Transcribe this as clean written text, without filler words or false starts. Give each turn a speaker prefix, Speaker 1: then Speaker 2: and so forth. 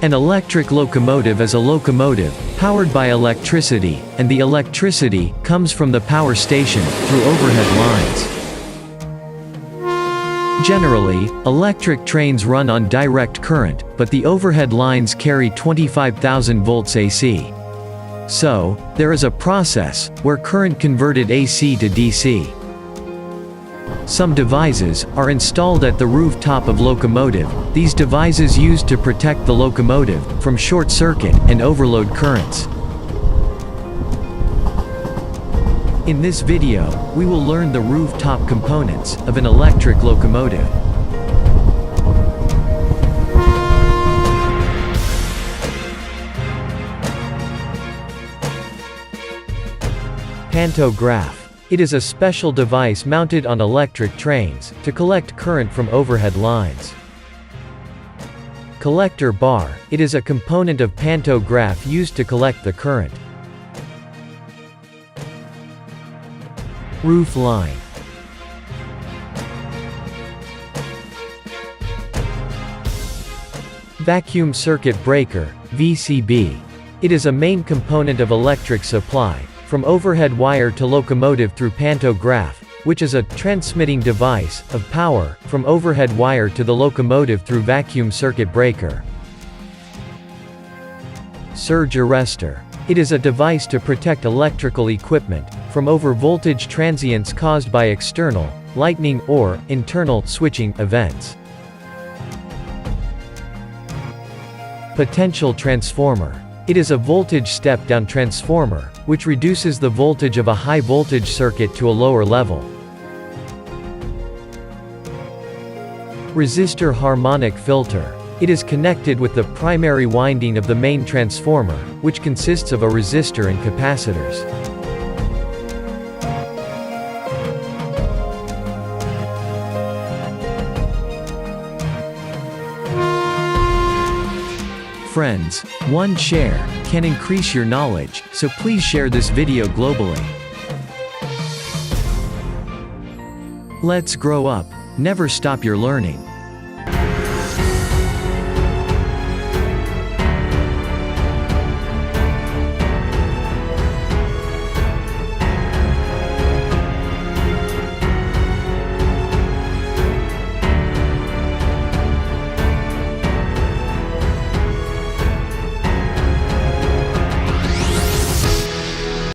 Speaker 1: An electric locomotive is a locomotive, powered by electricity, and the electricity comes from the power station, through overhead lines. Generally, electric trains run on direct current, but the overhead lines carry 25,000 volts AC. So, there is a process, where current converted AC to DC. Some devices are installed at the rooftop of locomotive. These devices used to protect the locomotive from short circuit and overload currents. In this video, we will learn the rooftop components of an electric locomotive. Pantograph. It is a special device mounted on electric trains, to collect current from overhead lines. Collector bar. It is a component of pantograph used to collect the current. Roof line. Vacuum circuit breaker, VCB. It is a main component of electric supply, from overhead wire to locomotive through pantograph, which is a transmitting device of power from overhead wire to the locomotive through vacuum circuit breaker. Surge arrestor. It is a device to protect electrical equipment from overvoltage transients caused by external, lightning or internal switching events. Potential transformer. It is a voltage step-down transformer, which reduces the voltage of a high-voltage circuit to a lower level. Resistor harmonic filter. It is connected with the primary winding of the main transformer, which consists of a resistor and capacitors. Friends, one share can increase your knowledge, so please share this video globally. Let's grow up. Never stop your learning.